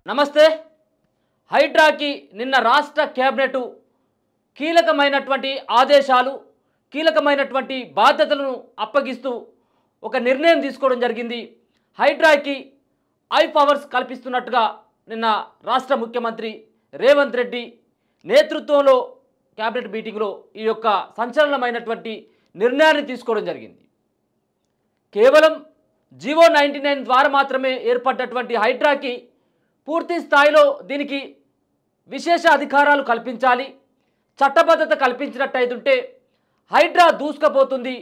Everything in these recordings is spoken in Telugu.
నమస్తే. హైడ్రాకి నిన్న రాష్ట్ర కేబినెట్ కీలకమైనటువంటి ఆదేశాలు, కీలకమైనటువంటి బాధ్యతలను అప్పగిస్తూ ఒక నిర్ణయం తీసుకోవడం జరిగింది. హైడ్రాకి ఐ పవర్స్ కల్పిస్తున్నట్టుగా నిన్న రాష్ట్ర ముఖ్యమంత్రి రేవంత్ రెడ్డి నేతృత్వంలో కేబినెట్ మీటింగ్లో ఈ యొక్క సంచలనమైనటువంటి నిర్ణయాన్ని తీసుకోవడం జరిగింది. కేవలం జీవో 99 ద్వారా మాత్రమే ఏర్పడ్డటువంటి హైడ్రాకి పూర్తి స్థాయిలో దీనికి విశేష అధికారాలు కల్పించాలి. చట్టబద్ధత కల్పించినట్టయితుంటే హైడ్రా దూసుకుపోతుంది.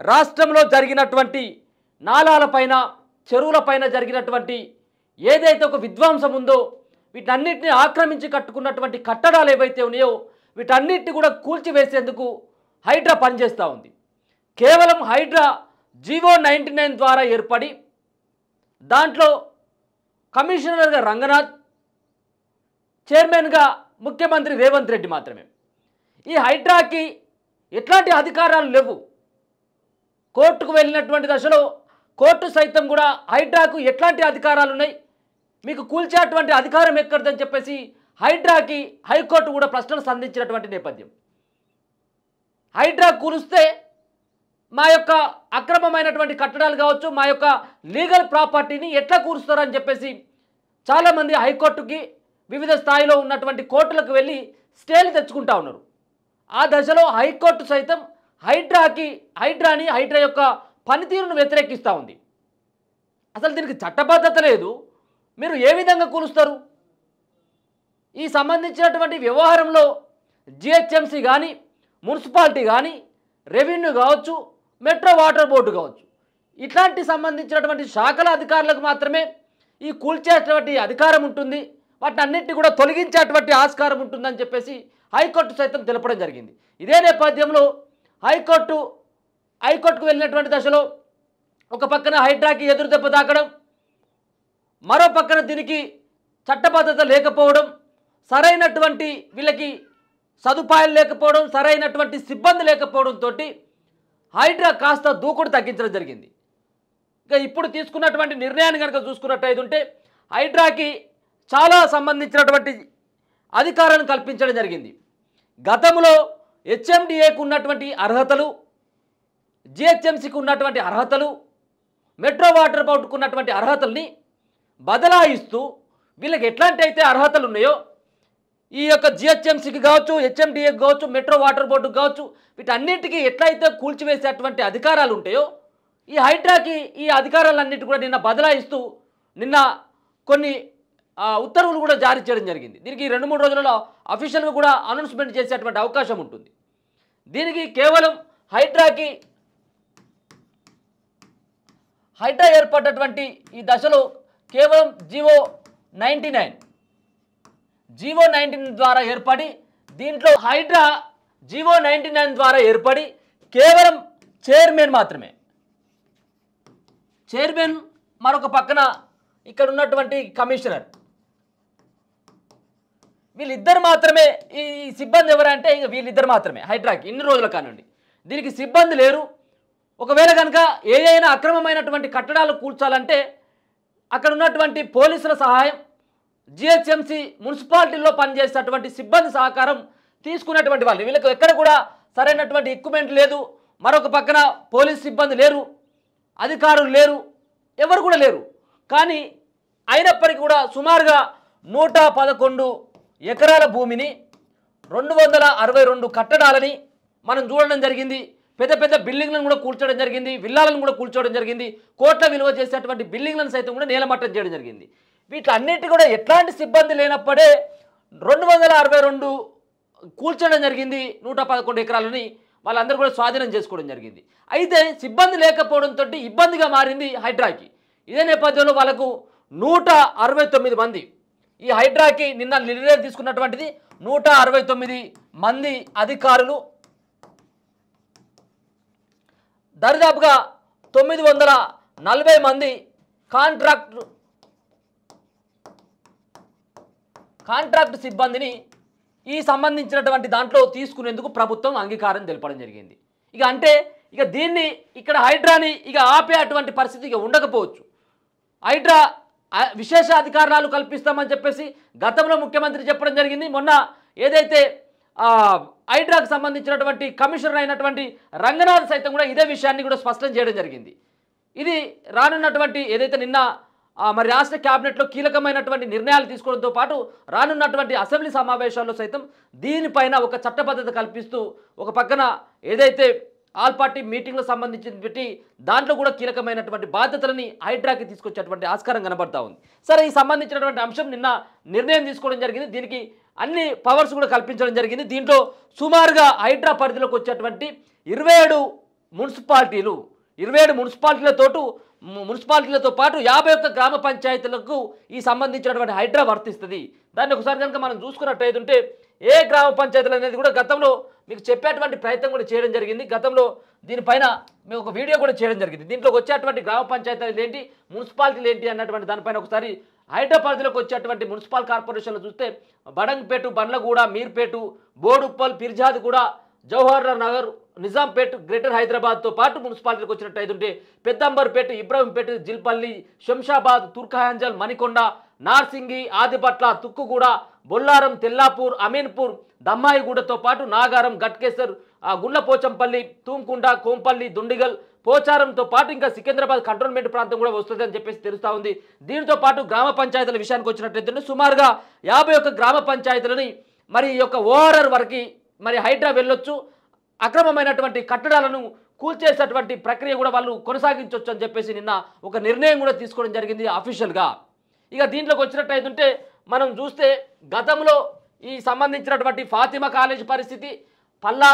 రాష్ట్రంలో జరిగినటువంటి నాలాలపైన, చెరువులపైన జరిగినటువంటి ఏదైతే ఒక విధ్వంసం ఉందో వీటన్నిటిని ఆక్రమించి కట్టుకున్నటువంటి కట్టడాలు ఏవైతే ఉన్నాయో వీటన్నిటిని కూడా కూల్చివేసేందుకు హైడ్రా పనిచేస్తూ ఉంది. కేవలం హైడ్రా జీవో 99 ద్వారా ఏర్పడి దాంట్లో కమిషనర్గా రంగనాథ్, చైర్మన్గా ముఖ్యమంత్రి రేవంత్ రెడ్డి మాత్రమే. ఈ హైడ్రాకి ఎట్లాంటి అధికారాలు లేవు. కోర్టుకు వెళ్ళినటువంటి దశలో కోర్టు సైతం కూడా హైడ్రాకు ఎట్లాంటి అధికారాలు ఉన్నాయి, మీకు కూల్చేటువంటి అధికారం ఎక్కడిదని చెప్పేసి హైడ్రాకి హైకోర్టు కూడా ప్రశ్నలు సంధించినటువంటి నేపథ్యం. హైడ్రా కూలిస్తే మా యొక్క అక్రమమైనటువంటి కట్టడాలు కావచ్చు, మా యొక్క లీగల్ ప్రాపర్టీని ఎట్లా కూరుస్తారని చెప్పేసి చాలామంది హైకోర్టుకి, వివిధ స్థాయిలో ఉన్నటువంటి కోర్టులకు వెళ్ళి స్టేలు తెచ్చుకుంటా ఉన్నారు. ఆ దశలో హైకోర్టు సైతం హైడ్రా యొక్క పనితీరును వ్యతిరేకిస్తూ ఉంది. అసలు దీనికి చట్టబద్ధత లేదు, మీరు ఏ విధంగా కూలుస్తారు? ఈ సంబంధించినటువంటి వ్యవహారంలో జిహెచ్ఎంసీ కానీ, మున్సిపాలిటీ కానీ, రెవెన్యూ కావచ్చు, మెట్రో వాటర్ బోర్డు కావచ్చు, ఇట్లాంటి సంబంధించినటువంటి శాఖల అధికారులకు మాత్రమే ఈ కూల్చేటువంటి అధికారం ఉంటుంది, వాటిని అన్నింటినీ కూడా తొలగించేటువంటి ఆస్కారం ఉంటుందని చెప్పేసి హైకోర్టు సైతం తెలపడం జరిగింది. ఇదే నేపథ్యంలో హైకోర్టుకు వెళ్ళినటువంటి దశలో ఒక పక్కన హైడ్రాకి ఎదురు దెబ్బ తాకడం, మరో పక్కన దీనికి చట్టబద్ధత లేకపోవడం, సరైనటువంటి వీళ్ళకి సదుపాయాలు లేకపోవడం, సరైనటువంటి సిబ్బంది లేకపోవడంతో హైడ్రా కాస్త దూకుడు తగ్గించడం జరిగింది. ఇక ఇప్పుడు తీసుకున్నటువంటి నిర్ణయాన్ని కనుక చూసుకున్నట్టయితే హైడ్రాకి చాలా సంబంధించినటువంటి అధికారాన్ని కల్పించడం జరిగింది. గతంలో హెచ్ఎండిఏకు ఉన్నటువంటి అర్హతలు, జిహెచ్ఎంసీకి ఉన్నటువంటి అర్హతలు, మెట్రో వాటర్ బోర్డుకు ఉన్నటువంటి అర్హతల్ని బదలాయిస్తూ వీళ్ళకి ఎట్లాంటి అయితే అర్హతలు ఉన్నాయో ఈ యొక్క జిహెచ్ఎంసీకి కావచ్చు, హెచ్ఎండిఏకి కావచ్చు, మెట్రో వాటర్ బోర్డుకు కావచ్చు, వీటన్నిటికీ ఎట్లయితే కూల్చివేసేటువంటి అధికారాలు ఉంటాయో ఈ హైడ్రాకి ఈ అధికారాలన్నిటి కూడా నిన్న బదలాయిస్తూ నిన్న కొన్ని ఉత్తర్వులు కూడా జారీ చేయడం జరిగింది. దీనికి 2-3 రోజులలో అఫీషియల్గా కూడా అనౌన్స్మెంట్ చేసేటువంటి అవకాశం ఉంటుంది. దీనికి కేవలం హైడ్రా ఏర్పడ్డటువంటి ఈ దశలో కేవలం జీవో 99 ద్వారా ఏర్పడి, దీంట్లో హైడ్రా జీవో 99 ద్వారా ఏర్పడి కేవలం చైర్మన్ మాత్రమే, చైర్మన్ మరొక పక్కన ఇక్కడ ఉన్నటువంటి కమిషనర్, వీళ్ళిద్దరు మాత్రమే. ఈ సిబ్బంది ఎవరంటే ఇక వీళ్ళిద్దరు మాత్రమే హైడ్రాకి ఇన్ని రోజుల కానుండి. దీనికి సిబ్బంది లేరు. ఒకవేళ కనుక ఏదైనా అక్రమమైనటువంటి కట్టడాలు కూల్చాలంటే అక్కడ ఉన్నటువంటి పోలీసుల సహాయం, జిహెచ్ఎంసీ మున్సిపాలిటీల్లో పనిచేసేటువంటి సిబ్బంది సహకారం తీసుకునేటువంటి వాళ్ళు. వీళ్ళకి ఎక్కడ కూడా సరైనటువంటి ఎక్విప్మెంట్ లేదు, మరొక పక్కన పోలీస్ సిబ్బంది లేరు, అధికారులు లేరు, ఎవరు కూడా లేరు. కానీ అయినప్పటికీ కూడా సుమారుగా 111 ఎకరాల భూమిని, 262 కట్టడాలని మనం చూడడం జరిగింది. పెద్ద పెద్ద బిల్డింగ్లను కూడా కూల్చడం జరిగింది, విల్లాలను కూడా కూల్చోవడం జరిగింది, కోట్ల విలువ చేసేటువంటి బిల్డింగ్లను సైతం కూడా నేలమట్టం చేయడం జరిగింది. వీటన్నిటి కూడా ఎట్లాంటి సిబ్బంది లేనప్పుడే 262 కూల్చడం జరిగింది. 111 ఎకరాలని వాళ్ళందరూ కూడా స్వాధీనం చేసుకోవడం జరిగింది. అయితే సిబ్బంది లేకపోవడంతో ఇబ్బందిగా మారింది హైడ్రాకి. ఇదే నేపథ్యంలో వాళ్ళకు 169 మంది, ఈ హైడ్రాకి నిన్న నిర్ణయం తీసుకున్నటువంటిది 169 మంది అధికారులు, దరిదాపుగా 940 మంది కాంట్రాక్ట్ సిబ్బందిని ఈ సంబంధించినటువంటి దాంట్లో తీసుకునేందుకు ప్రభుత్వం అంగీకారం తెలపడం జరిగింది. ఇక దీన్ని ఇక్కడ హైడ్రాని ఇక ఆపే అటువంటి పరిస్థితి ఇక ఉండకపోవచ్చు. హైడ్రా విశేష అధికారాలు కల్పిస్తామని చెప్పేసి గతంలో ముఖ్యమంత్రి చెప్పడం జరిగింది. మొన్న ఏదైతే హైడ్రాకు సంబంధించినటువంటి కమిషనర్ అయినటువంటి రంగనాథ్ సైతం కూడా ఇదే విషయాన్ని కూడా స్పష్టం చేయడం జరిగింది. ఇది రానున్నటువంటి ఏదైతే నిన్న మరి రాష్ట్ర క్యాబినెట్లో కీలకమైనటువంటి నిర్ణయాలు తీసుకోవడంతో పాటు రానున్నటువంటి అసెంబ్లీ సమావేశాల్లో సైతం దీనిపైన ఒక చట్టబద్ధత కల్పిస్తూ ఒక పక్కన ఏదైతే ఆల్ పార్టీ మీటింగ్లకు సంబంధించినటువంటి దాంట్లో కూడా కీలకమైనటువంటి బాధ్యతలని హైడ్రాకి తీసుకొచ్చేటువంటి ఆస్కారం కనబడతా ఉంది. సరే, ఈ సంబంధించినటువంటి అంశం నిన్న నిర్ణయం తీసుకోవడం జరిగింది. దీనికి అన్ని పవర్స్ కూడా కల్పించడం జరిగింది. దీంట్లో సుమారుగా హైడ్రా పరిధిలోకి వచ్చేటువంటి 27 మున్సిపాలిటీలతో పాటు 51 గ్రామ పంచాయతీలకు ఈ సంబంధించినటువంటి హైడ్రా వర్తిస్తుంది. దాన్ని ఒకసారి కనుక మనం చూసుకున్నట్టయితే ఏ గ్రామ పంచాయతీలు అనేది కూడా గతంలో మీకు చెప్పేటువంటి ప్రయత్నం కూడా చేయడం జరిగింది. గతంలో దీనిపైన మేము ఒక వీడియో కూడా చేయడం జరిగింది. దీంట్లోకి వచ్చేటువంటి గ్రామ పంచాయతీలు ఏంటి, మున్సిపాలిటీలు ఏంటి అన్నటువంటి దానిపైన ఒకసారి హైడ్రా పరిధిలోకి వచ్చేటువంటి మున్సిపల్ కార్పొరేషన్లు చూస్తే బడంగ్పేట, బండ్లగూడ, మీర్పేట, బోడుప్పల్, పిర్జాదిగూడ, జవహర్ నగర్, నిజాంపేట్, గ్రేటర్ హైదరాబాద్తో పాటు మున్సిపాలిటీలకు వచ్చినట్టయితే పెద్దంబర్పేట, ఇబ్రహంపేట, జిల్పల్లి, శంషాబాద్, తుర్కయాంజల్, మణికొండ, నార్సింగి, ఆదిపట్ల, తుక్కుగూడ, బొల్లారం, తెల్లాపూర్, అమీన్పూర్, దమ్మాయిగూడతో పాటు నాగారం, గట్కేసర్, గుండ్లపోచంపల్లి, తూంకుంట, కోంపల్లి, దుండిగల్, పోచారంతో పాటు ఇంకా సికింద్రాబాద్ కంటోన్మెంట్ ప్రాంతం కూడా వస్తుంది అని చెప్పేసి తెలుస్తూ ఉంది. దీనితో పాటు గ్రామ పంచాయతీల విషయానికి వచ్చినట్టయితే సుమారుగా 51 గ్రామ పంచాయతీలని మరి ఈ యొక్క ఓఆర్ఆర్ వరకు మరి హైడ్రా వెళ్ళొచ్చు. అక్రమమైనటువంటి కట్టడాలను కూల్చేసేటువంటి ప్రక్రియ కూడా వాళ్ళు కొనసాగించవచ్చు అని చెప్పేసి నిన్న ఒక నిర్ణయం కూడా తీసుకోవడం జరిగింది అఫీషియల్గా. ఇక దీంట్లోకి వచ్చినట్టయితే మనం చూస్తే గతంలో ఈ సంబంధించినటువంటి ఫాతిమా కాలేజ్ పరిస్థితి, పల్లా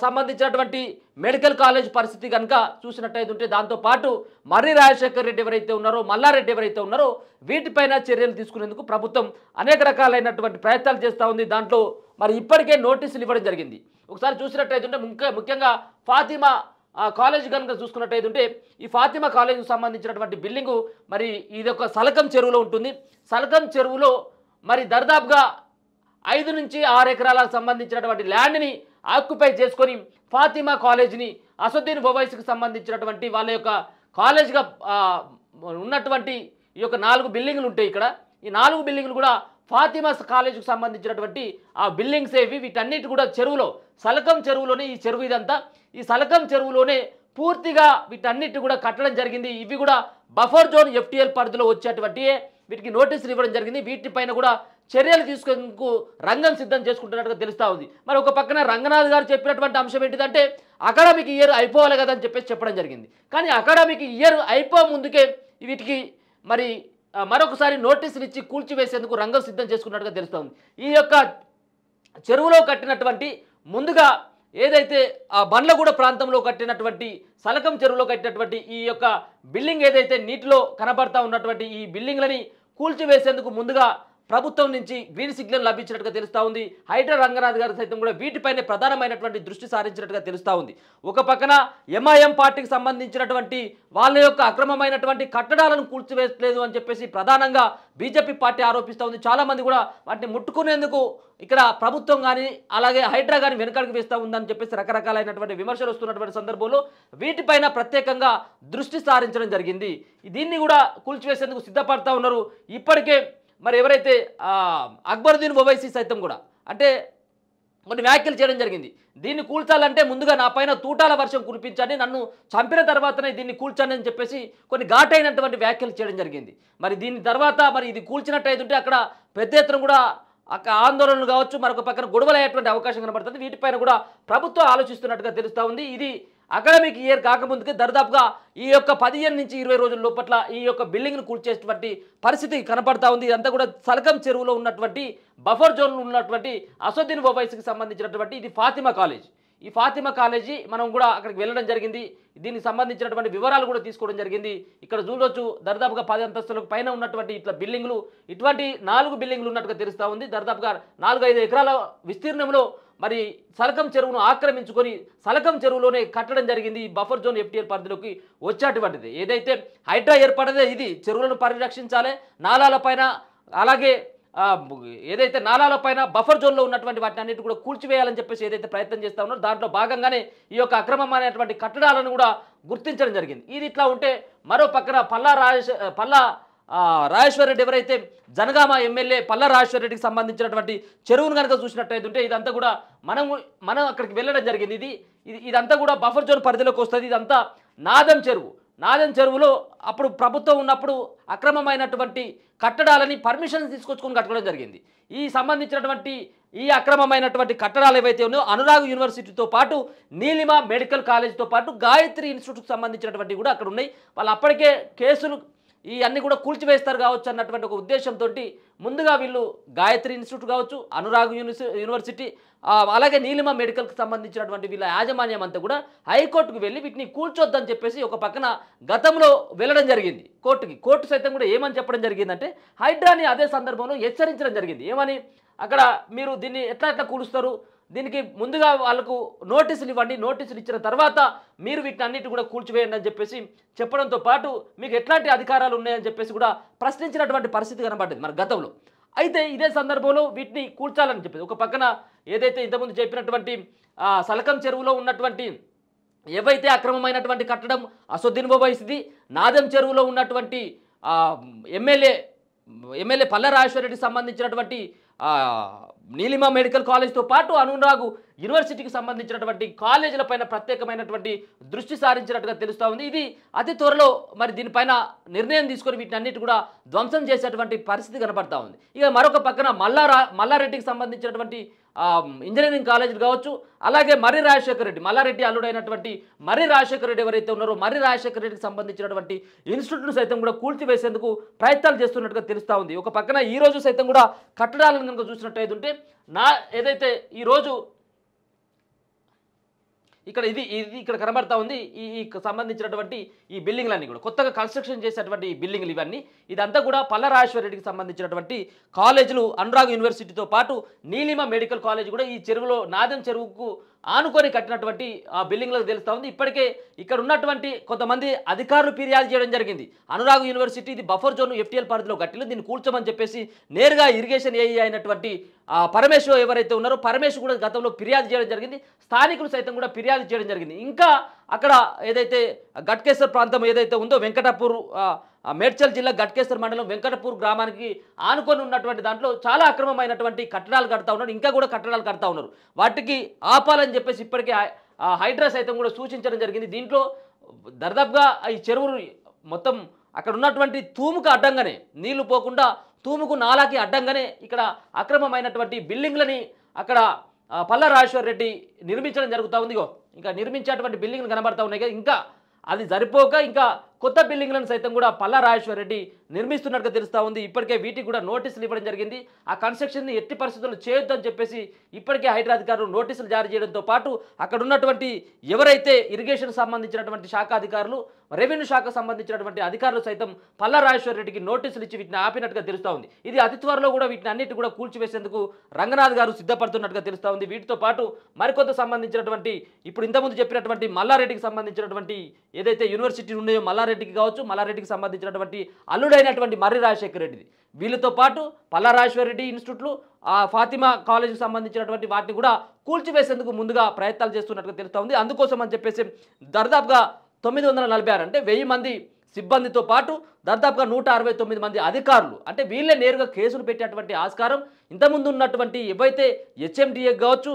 సంబంధించినటువంటి మెడికల్ కాలేజ్ పరిస్థితి కనుక చూసినట్టయితే దాంతోపాటు మర్రి రాజశేఖర్ రెడ్డి ఎవరైతే ఉన్నారో, మల్లారెడ్డి ఎవరైతే ఉన్నారో వీటిపైన చర్యలు తీసుకునేందుకు ప్రభుత్వం అనేక రకాలైనటువంటి ప్రయత్నాలు చేస్తూ ఉంది. దాంట్లో మరి ఇప్పటికే నోటీసులు ఇవ్వడం జరిగింది. ఒకసారి చూసినట్టయితే ముఖ్యంగా ఫాతిమా కాలేజ్ కనుక చూసుకున్నట్టయితే ఈ ఫాతిమా కాలేజ్కి సంబంధించినటువంటి బిల్డింగు మరి ఇది ఒక సలకం చెరువులో ఉంటుంది. సలకం చెరువులో మరి దర్దాపుగా 5 నుంచి 6 ఎకరాలకు సంబంధించినటువంటి ల్యాండ్ని ఆక్యుపై చేసుకొని ఫాతిమా కాలేజ్ని అసదుద్దీన్ ఓవైసీకి సంబంధించినటువంటి వాళ్ళ యొక్క కాలేజ్గా ఉన్నటువంటి ఈ యొక్క 4 బిల్డింగ్లు ఉంటాయి. ఇక్కడ ఈ 4 బిల్డింగ్లు కూడా ఫాతిమా కాలేజ్కి సంబంధించినటువంటి ఆ బిల్డింగ్స్ ఏవి, వీటన్నిటి కూడా చెరువులో, సలకం చెరువులోనే ఈ చెరువు ఇదంతా. ఈ సలకం చెరువులోనే పూర్తిగా వీటన్నిటి కూడా కట్టడం జరిగింది. ఇవి కూడా బఫర్ జోన్ ఎఫ్టీఎల్ పరిధిలో వచ్చేటువంటి వీటికి నోటీసులు ఇవ్వడం జరిగింది. వీటిపైన కూడా చర్యలు తీసుకునేందుకు రంగం సిద్ధం చేసుకుంటున్నట్టుగా తెలుస్తూ ఉంది. మరి ఒక పక్కన రంగనాథ్ గారు చెప్పినటువంటి అంశం ఏంటిదంటే అకాడమిక్ ఇయర్ అయిపోవాలి కదా అని చెప్పేసి చెప్పడం జరిగింది. కానీ అకాడమిక్ ఇయర్ అయిపో ముందుకే వీటికి మరి మరొకసారి నోటీసులు ఇచ్చి కూల్చివేసేందుకు రంగం సిద్ధం చేసుకున్నట్టుగా తెలుస్తోంది. ఈ యొక్క చెరువులో కట్టినటువంటి ముందుగా ఏదైతే ఆ బండ్లగూడ ప్రాంతంలో కట్టినటువంటి సలకం చెరువులో కట్టినటువంటి ఈ యొక్క బిల్డింగ్ ఏదైతే నీటిలో కనబడతా ఉన్నటువంటి ఈ బిల్డింగ్లని కూల్చివేసేందుకు ముందుగా ప్రభుత్వం నుంచి గ్రీన్ సిగ్నల్ లభించినట్టుగా తెలుస్తూ ఉంది. హైడ్రా రంగనాథ్ గారు సైతం కూడా వీటిపైనే ప్రధానమైనటువంటి దృష్టి సారించినట్టుగా తెలుస్తూ ఉంది. ఒక పక్కన ఎంఐఎం పార్టీకి సంబంధించినటువంటి వాళ్ళ యొక్క అక్రమమైనటువంటి కట్టడాలను కూల్చివేయలేదు అని చెప్పేసి ప్రధానంగా బీజేపీ పార్టీ ఆరోపిస్తూ ఉంది. చాలామంది కూడా వాటిని ముట్టుకునేందుకు ఇక్కడ ప్రభుత్వం కానీ అలాగే హైడ్రా కానీ వెనుకడుగు వేస్తూ ఉందని చెప్పేసి రకరకాలైనటువంటి విమర్శలు వస్తున్నటువంటి సందర్భంలో వీటిపైన ప్రత్యేకంగా దృష్టి సారించడం జరిగింది. దీన్ని కూడా కూల్చివేసేందుకు సిద్ధపడతా ఉన్నారు. ఇప్పటికే మరి ఎవరైతే అక్బరుద్దీన్ ఓవైసీ సైతం కూడా అంటే కొన్ని వ్యాఖ్యలు చేయడం జరిగింది. దీన్ని కూల్చాలంటే ముందుగా నా పైన తూటాల వర్షం కురిపించండి, నన్ను చంపిన తర్వాతనే దీన్ని కూల్చండి అని చెప్పేసి కొన్ని ఘాటైనటువంటి వ్యాఖ్యలు చేయడం జరిగింది. మరి దీని తర్వాత మరి ఇది కూల్చినట్టయితే అక్కడ పెద్ద ఎత్తున కూడా ఆందోళనలు కావచ్చు, మరొక పక్కన గొడవలు అయ్యేటువంటి అవకాశం కనబడుతుంది. వీటిపైన కూడా ప్రభుత్వం ఆలోచిస్తున్నట్టుగా తెలుస్తూ ఉంది. ఇది అకాడమిక్ ఇయర్ కాకముందుకే దర్దాపుగా ఈ యొక్క 15 నుంచి 20 రోజుల లోపట్ల ఈ యొక్క బిల్డింగ్ను కూల్చేటువంటి పరిస్థితి కనపడతా ఉంది. ఇదంతా కూడా సలకం చెరువులో ఉన్నటువంటి బఫర్ జోన్లో ఉన్నటువంటి అసదుద్దీన్ ఓవైసీకి సంబంధించినటువంటి ఇది ఫాతిమా కాలేజ్. ఈ ఫాతిమా కాలేజీ మనం కూడా అక్కడికి వెళ్ళడం జరిగింది. దీనికి సంబంధించినటువంటి వివరాలు కూడా తీసుకోవడం జరిగింది. ఇక్కడ చూడొచ్చు దర్దాపుగా 10 అంతస్తులకు పైన ఉన్నటువంటి ఇట్లా బిల్డింగ్లు, ఇటువంటి 4 బిల్డింగ్లు ఉన్నట్టుగా తెలుస్తూ ఉంది. దర్దాపుగా 4-5 ఎకరాల విస్తీర్ణంలో మరి సలకం చెరువును ఆక్రమించుకొని సలకం చెరువులోనే కట్టడం జరిగింది. బఫర్ జోన్ ఎఫ్టీఎల్ పరిధిలోకి వచ్చేటువంటిది ఏదైతే హైడ్రా ఏర్పడదే ఇది చెరువులను పరిరక్షించాలి, నాలాలపైన అలాగే ఏదైతే నాలాలపైన బఫర్ జోన్లో ఉన్నటువంటి వాటిని అన్నిటి కూడా కూల్చివేయాలని చెప్పేసి ఏదైతే ప్రయత్నం చేస్తూ ఉన్నారో దాంట్లో భాగంగానే ఈ యొక్క అక్రమమైనటువంటి కట్టడాలను కూడా గుర్తించడం జరిగింది. ఇది ఇట్లా ఉంటే మరో పక్కన పల్లా రాజేశ్వర్ రెడ్డి ఎవరైతే జనగామ ఎమ్మెల్యే పల్లా రాజేశ్వర్ రెడ్డికి సంబంధించినటువంటి చెరువును కనుక చూసినట్టయితే ఇదంతా కూడా మనం అక్కడికి వెళ్ళడం జరిగింది. ఇదంతా కూడా బఫర్ జోన్ పరిధిలోకి వస్తుంది. ఇదంతా నాదం చెరువులో అప్పుడు ప్రభుత్వం ఉన్నప్పుడు అక్రమమైనటువంటి కట్టడాలని పర్మిషన్ తీసుకొచ్చుకొని కట్టుకోవడం జరిగింది. ఈ సంబంధించినటువంటి ఈ అక్రమమైనటువంటి కట్టడాలు ఏవైతే ఉన్నాయో అనురాగ్ యూనివర్సిటీతో పాటు నీలిమ మెడికల్ కాలేజ్తో పాటు గాయత్రి ఇన్స్టిట్యూట్కి సంబంధించినటువంటి కూడా అక్కడ ఉన్నాయి. వాళ్ళు అప్పటికే కేసులు ఈ అన్ని కూడా కూల్చివేస్తారు కావచ్చు అన్నటువంటి ఒక ఉద్దేశంతో ముందుగా వీళ్ళు గాయత్రి ఇన్స్టిట్యూట్ కావచ్చు, అనురాగ్ యూనివర్సిటీ, అలాగే నీలిమ మెడికల్కి సంబంధించినటువంటి వీళ్ళ యాజమాన్యం అంతా కూడా హైకోర్టుకు వెళ్ళి వీటిని కూల్చొద్దని చెప్పేసి ఒక పక్కన గతంలో వెళ్ళడం జరిగింది కోర్టు సైతం కూడా ఏమని చెప్పడం జరిగిందంటే హైడ్రాని అదే సందర్భంలో హెచ్చరించడం జరిగింది. ఏమని, అక్కడ మీరు దీన్ని ఎట్లా కూలుస్తారు, దీనికి ముందుగా వాళ్ళకు నోటీసులు ఇవ్వండి, నోటీసులు ఇచ్చిన తర్వాత మీరు వీటిని అన్నిటి కూడా కూల్చివేయండి అని చెప్పేసి చెప్పడంతో పాటు మీకు ఎట్లాంటి అధికారాలు ఉన్నాయని చెప్పేసి కూడా ప్రశ్నించినటువంటి పరిస్థితి కనబడ్డది మన గతంలో. అయితే ఇదే సందర్భంలో వీటిని కూల్చాలని చెప్పేసి ఒక పక్కన ఏదైతే ఇంతకుముందు చెప్పినటువంటి సలకం చెరువులో ఉన్నటువంటి ఏవైతే అక్రమమైనటువంటి కట్టడం అసొద్దీన్ ఓవైసీది, నాదం చెరువులో ఉన్నటువంటి ఎమ్మెల్యే పల్లా రాజేశ్వర్ రెడ్డికి సంబంధించినటువంటి నీలిమ మెడికల్ కాలేజ్తో పాటు అనురాగ్ యూనివర్సిటీకి సంబంధించినటువంటి కాలేజీల పైన ప్రత్యేకమైనటువంటి దృష్టి సారించినట్టుగా తెలుస్తూ ఉంది. ఇది అతి త్వరలో మరి దీనిపైన నిర్ణయం తీసుకొని వీటిని అన్నిటి కూడా ధ్వంసం చేసేటువంటి పరిస్థితి కనబడతా ఉంది. ఇక మరొక పక్కన మల్లారెడ్డికి సంబంధించినటువంటి ఇంజనీరింగ్ కాలేజీలు కావచ్చు, అలాగే మర్రి రాజశేఖర రెడ్డి, మల్లారెడ్డి అల్లుడైనటువంటి మర్రి రాజశేఖర రెడ్డి ఎవరైతే ఉన్నారో మర్రి రాజశేఖర రెడ్డికి సంబంధించినటువంటి ఇన్స్టిట్యూట్ను సైతం కూడా కూల్చివేసేందుకు ప్రయత్నాలు చేస్తున్నట్టుగా తెలుస్తూ ఉంది. ఒక పక్కన ఈ రోజు సైతం కూడా కట్టడాలను కనుక చూసినట్టయితే ఏదైతే ఈరోజు ఇక్కడ కనబడతా ఉంది ఈ సంబంధించినటువంటి ఈ బిల్డింగ్లన్నీ కూడా కొత్తగా కన్స్ట్రక్షన్ చేసేటువంటి ఈ బిల్డింగ్లు ఇదంతా కూడా పల్లా రాజేశ్వర్ రెడ్డికి సంబంధించినటువంటి కాలేజీలు అనురాగ్ యూనివర్సిటీతో పాటు నీలిమ మెడికల్ కాలేజ్ కూడా ఈ చెరువులో నాదం చెరువుకు ఆనుకొని కట్టినటువంటి ఆ బిల్డింగ్లకు తెలుస్తూ ఉంది. ఇప్పటికే ఇక్కడ ఉన్నటువంటి కొంతమంది అధికారులు ఫిర్యాదు చేయడం జరిగింది. అనురాగ్ యూనివర్సిటీ ఇది బఫర్ జోన్ FTL పరిధిలో కట్టిలో దీన్ని కూల్చమని చెప్పేసి నేరుగా ఇరిగేషన్ ఏఈ అయినటువంటి పరమేశ్వర్ ఎవరైతే ఉన్నారో పరమేశ్వర్ కూడా గతంలో ఫిర్యాదు చేయడం జరిగింది. స్థానికులు సైతం కూడా ఫిర్యాదు చేయడం జరిగింది. ఇంకా అక్కడ ఏదైతే గట్కేశ్వర్ ప్రాంతం ఏదైతే ఉందో వెంకటాపూర్ మేడ్చల్ జిల్లా గట్కేశ్వర్ మండలం వెంకటపూర్ గ్రామానికి ఆనుకొని ఉన్నటువంటి దాంట్లో చాలా అక్రమమైనటువంటి కట్టడాలు కడతా ఉన్నారు. ఇంకా కూడా కట్టడాలు కడతా ఉన్నారు. వాటికి ఆపాలని చెప్పేసి ఇప్పటికే హైడ్రా సైతం కూడా సూచించడం జరిగింది. దీంట్లో దర్దాపుగా ఈ చెరువులు మొత్తం అక్కడ ఉన్నటువంటి తూముకు అడ్డంగానే నీళ్లు పోకుండా తూముకు నాలాకి అడ్డంగానే ఇక్కడ అక్రమమైనటువంటి బిల్డింగ్లని అక్కడ పల్లా రాజేశ్వర్ రెడ్డి నిర్మించడం జరుగుతూ ఉంది. ఇంకా నిర్మించేటువంటి బిల్డింగ్లు కనబడతా ఉన్నాయి కదా, ఇంకా అది సరిపోక ఇంకా కొత్త బిల్డింగ్లను సైతం కూడా పల్లా రాజేశ్వర్ రెడ్డి నిర్మిస్తున్నట్టుగా తెలుస్తూ ఉంది. ఇప్పటికే వీటికి కూడా నోటీసులు ఇవ్వడం జరిగింది. ఆ కన్స్ట్రక్షన్ని ఎట్టి పరిస్థితుల్లో చేయొద్దని చెప్పేసి ఇప్పటికే హైడ్రా అధికారులు నోటీసులు జారీ చేయడంతో పాటు అక్కడ ఉన్నటువంటి ఎవరైతే ఇరిగేషన్ సంబంధించినటువంటి శాఖ అధికారులు, రెవెన్యూ శాఖకు సంబంధించినటువంటి అధికారులు సైతం పల్లా రాజేశ్వర్ రెడ్డికి నోటీసులు ఇచ్చి వీటిని ఆపినట్టుగా తెలుస్తూ ఉంది. ఇది అతి త్వరలో కూడా వీటిని అన్నిటి కూడా కూల్చివేసేందుకు రంగనాథ్ గారు సిద్ధపడుతున్నట్టుగా తెలుస్తూ ఉంది. వీటితో పాటు మరికొంత సంబంధించినటువంటి ఇప్పుడు ఇంతకుముందు చెప్పినటువంటి మల్లారెడ్డికి సంబంధించినటువంటి ఏదైతే యూనివర్సిటీ ఉన్నాయో మల్లారెడ్డికి కావచ్చు, మల్లారెడ్డికి సంబంధించినటువంటి అల్లుడైనటువంటి మర్రి రాజశేఖర రెడ్డిది, వీళ్ళతో పాటు పల్లా రాజేశ్వర్ రెడ్డి ఇన్స్టిట్యూట్లు ఫాతిమా కాలేజీకి సంబంధించినటువంటి వాటిని కూడా కూల్చివేసేందుకు ముందుగా ప్రయత్నాలు చేస్తున్నట్టుగా తెలుస్తూ ఉంది. అందుకోసం అని చెప్పేసి దాదాపుగా 946 అంటే 1000 మంది సిబ్బందితో పాటు దాదాపుగా 169 మంది అధికారులు, అంటే వీళ్ళే నేరుగా కేసులు పెట్టేటువంటి ఆస్కారం ఇంతకుముందు ఉన్నటువంటి ఏవైతే HMDA కావచ్చు,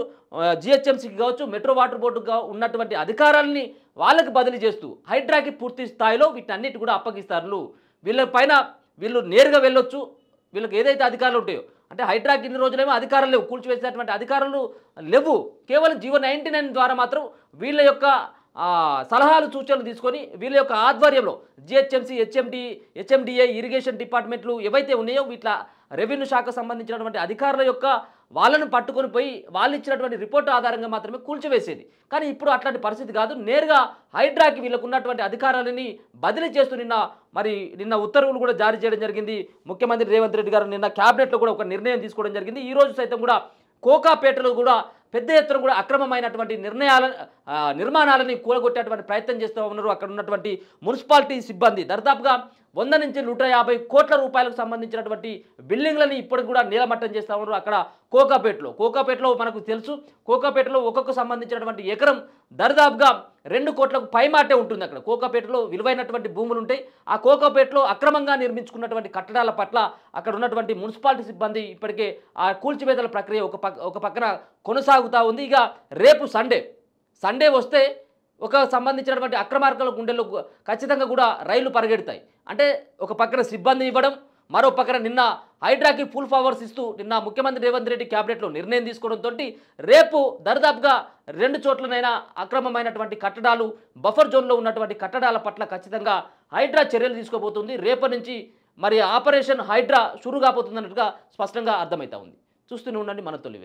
GHMCకి కావచ్చు, మెట్రో వాటర్ బోర్డుగా ఉన్నటువంటి అధికారాలని వాళ్ళకి బదిలీ చేస్తూ హైడ్రాకి పూర్తి స్థాయిలో వీటన్నిటి కూడా అప్పగిస్తారు. వీళ్ళపైన వీళ్ళు నేరుగా వెళ్ళొచ్చు. వీళ్ళకి ఏదైతే అధికారులు ఉంటాయో, అంటే హైడ్రాకి ఇన్ని రోజులేమో అధికారాలు లేవు, కూల్చివేసేటువంటి అధికారులు లేవు. కేవలం జీవో 99 ద్వారా మాత్రం వీళ్ళ యొక్క సలహాలు సూచనలు తీసుకొని వీళ్ళ యొక్క ఆధ్వర్యంలో GHMC, HMDA ఇరిగేషన్ డిపార్ట్మెంట్లు ఏవైతే ఉన్నాయో వీట్ల రెవెన్యూ శాఖకు సంబంధించినటువంటి అధికారుల యొక్క వాళ్ళను పట్టుకొని పోయి వాళ్ళు ఇచ్చినటువంటి రిపోర్టు ఆధారంగా మాత్రమే కూల్చివేసేది. కానీ ఇప్పుడు అట్లాంటి పరిస్థితి కాదు. నేరుగా హైడ్రాకి వీళ్ళకు ఉన్నటువంటి అధికారాలని బదిలీ చేస్తూ నిన్న ఉత్తర్వులు కూడా జారీ చేయడం జరిగింది. ముఖ్యమంత్రి రేవంత్ రెడ్డి గారు నిన్న క్యాబినెట్లో కూడా ఒక నిర్ణయం తీసుకోవడం జరిగింది. ఈ రోజు సైతం కూడా కోకాపేటలో కూడా పెద్ద ఎత్తున కూడా అక్రమమైనటువంటి నిర్మాణాలని కూలగొట్టేటువంటి ప్రయత్నం చేస్తూ ఉన్నారు అక్కడ ఉన్నటువంటి మున్సిపాలిటీ సిబ్బంది. దర్దాపుగా 100 నుంచి 150 కోట్ల రూపాయలకు సంబంధించినటువంటి బిల్డింగ్లని ఇప్పటికి కూడా నీలమట్టం చేస్తూ ఉన్నారు అక్కడ కోకాపేటలో మనకు తెలుసు. కోకాపేటలో ఒక్కొక్క సంబంధించినటువంటి ఎకరం దర్దాపుగా 2 కోట్లకు పైమాటే ఉంటుంది. అక్కడ కోకాపేటలో విలువైనటువంటి భూములు ఉంటాయి. ఆ కోకాపేటలో అక్రమంగా నిర్మించుకున్నటువంటి కట్టడాల పట్ల అక్కడ ఉన్నటువంటి మున్సిపాలిటీ సిబ్బంది ఇప్పటికే ఆ కూల్చివేతల ప్రక్రియ ఒక పక్కన కొనసాగుతూ ఉంది. ఇక రేపు సండే వస్తే ఒక సంబంధించినటువంటి అక్రమార్గాల గుండెల్లో ఖచ్చితంగా కూడా రైళ్లు పరిగెడతాయి. అంటే ఒక పక్కన సిబ్బంది ఇవ్వడం, మరో పక్కన నిన్న హైడ్రాకి ఫుల్ పవర్స్ ఇస్తూ నిన్న ముఖ్యమంత్రి రేవంత్ రెడ్డి క్యాబినెట్లో నిర్ణయం తీసుకోవడంతో రేపు దర్దాపుగా 2 చోట్లనైనా అక్రమమైనటువంటి కట్టడాలు బఫర్ జోన్లో ఉన్నటువంటి కట్టడాల పట్ల ఖచ్చితంగా హైడ్రా చర్యలు తీసుకోబోతుంది. రేపటి నుంచి మరి ఆపరేషన్ హైడ్రా షురు కాబోతుందన్నట్టుగా స్పష్టంగా అర్థమవుతా ఉంది. చూస్తూనే ఉండండి మన తొలి వెలుగు.